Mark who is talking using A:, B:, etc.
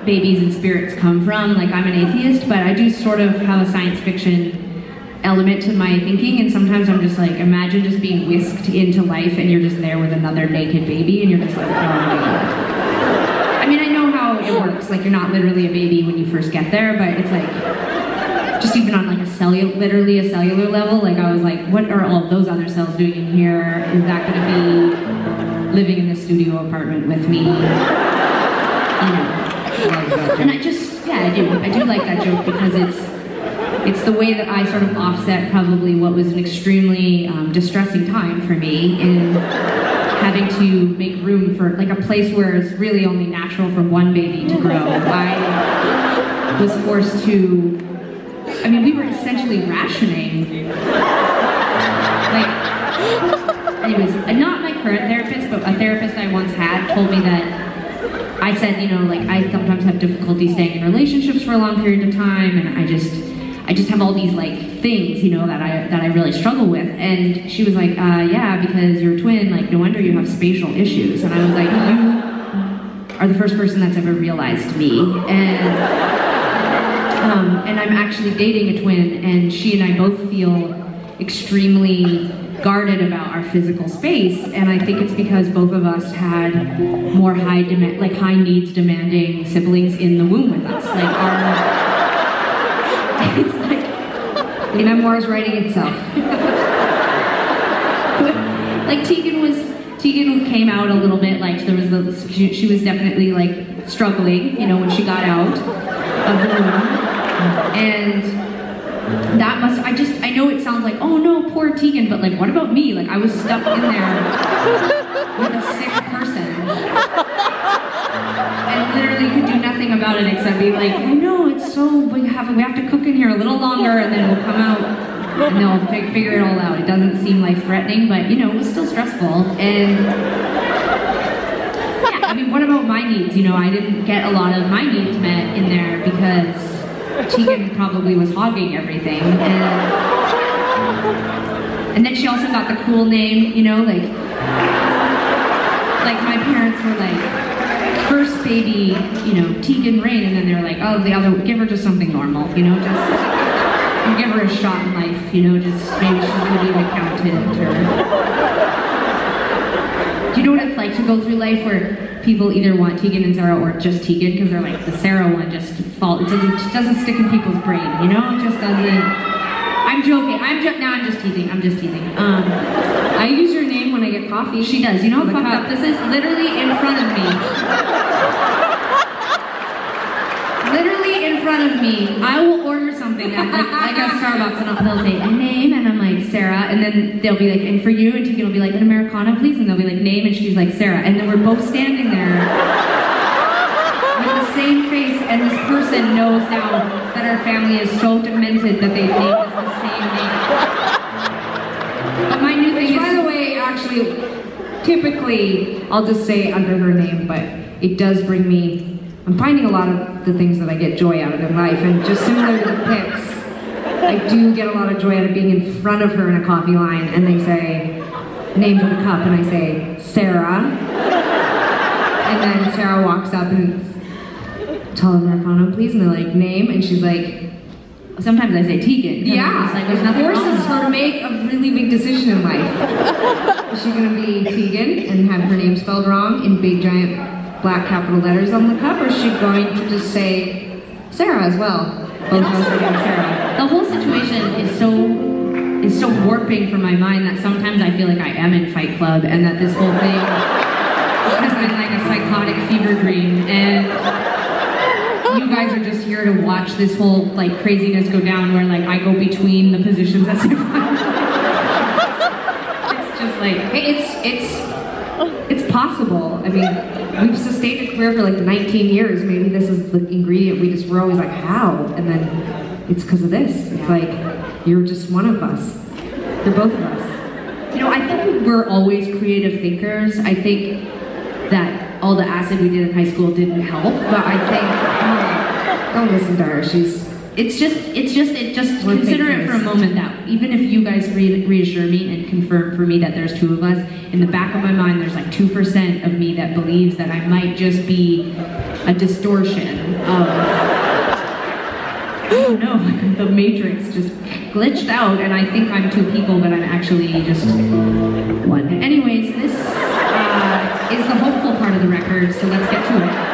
A: babies and spirits come from. Like, I'm an atheist, but I do sort of have a science fiction element to my thinking, and sometimes I'm just like, imagine just being whisked into life and you're just there with another naked baby and you're just like, oh my God. I mean, I know how it works, like you're not literally a baby when you first get there, but it's like, just even on like literally a cellular level, like I was like, what are all of those other cells doing in here? Is that gonna be living in the studio apartment with me? You know. And I just, yeah, I do like that joke because it's the way that I sort of offset probably what was an extremely distressing time for me in having to make room for like a place where it's really only natural for one baby to grow. I was forced to, I mean, we were essentially rationing. Like, anyways, not my current therapist, but a therapist I once had told me that I said, you know, like I sometimes have difficulty staying in relationships for a long period of time, and I just have all these like things, you know, that I really struggle with. And she was like, yeah, because you're a twin, like no wonder you have spatial issues. And I was like, you are the first person that's ever realized me. And I'm actually dating a twin, and she and I both feel extremely guarded about our physical space, and I think it's because both of us had more high needs demanding siblings in the womb with us. Like it's like the memoir's writing itself. Like Tegan came out a little bit, like there was she was definitely like struggling, you know, when she got out of the womb, and that I know it sounds like, oh no, poor Tegan, but like, what about me? Like, I was stuck in there with a sick person. And literally could do nothing about it except be like, I know, it's so, we have to cook in here a little longer and then we'll come out and they'll figure it all out. It doesn't seem life-threatening, but you know, it was still stressful. And yeah, I mean, what about my needs? You know, I didn't get a lot of my needs met in there because Tegan probably was hogging everything, and then she also got the cool name, you know, like my parents were like, first baby, you know, Tegan Rain, and then they're like, oh, the other, give her just something normal, you know, just give her a shot in life, you know, just maybe she's gonna be an accountant or. Do you know what it's like to go through life where people either want Tegan and Sara or just Tegan because they're like, the Sara one just doesn't stick in people's brain, you know? It just doesn't. I'm joking. I'm just teasing.
B: I use your name when I get coffee.
A: She does. You know how fucked up this is? Literally in front of me. Literally in front of me. I will order something at like a Starbucks and they'll say, a name, and I'm like, Sara, and then they'll be like, and for you, and Tegan will be like, an Americano, please, and they'll be like, name, and she's like, Sara, and then we're both standing there with the same face, and this person knows now that our family is so demented that they named us the same name. But my new thing is,
B: by the way, actually, typically, I'll just say under her name, but it does bring me, I'm finding a lot of the things that I get joy out of in life, and just similar to the pics, I do get a lot of joy out of being in front of her in a coffee line, and they say, name to the cup, and I say, Sara, and then Sara walks up and it's, tall Americano, please, and they're like, name, and she's like,
A: sometimes I say Tegan.
B: Yeah,
A: it's like, there's nothing wrong with
B: forces her to make a really big decision in life. Is she gonna be Tegan and have her name spelled wrong in big giant black capital letters on the cup, or is she going to just say Sara as well? Both of us are named Sara.
A: The whole situation is so warping for my mind that sometimes I feel like I am in Fight Club and that this whole thing has been like a psychotic fever dream, and you guys are just here to watch this whole like craziness go down where like I go between the positions as if it's just like,
B: it's possible. I mean, we've sustained a career for like 19 years. Maybe this is the ingredient we're always like, how? And then it's because of this. It's like, you're just one of us. You're both of us.
A: You know, I think we're always creative thinkers. I think that all the acid we did in high school didn't help, but I think,
B: don't listen to her. We're
A: consider it
B: fake
A: for a
B: news.
A: moment that even if you guys reassure me and confirm for me that there's two of us, in the back of my mind there's like 2% of me that believes that I might just be a distortion of, I don't know, like the Matrix just glitched out and I think I'm two people but I'm actually just one. Anyways, this is the hopeful part of the record, so let's get to it.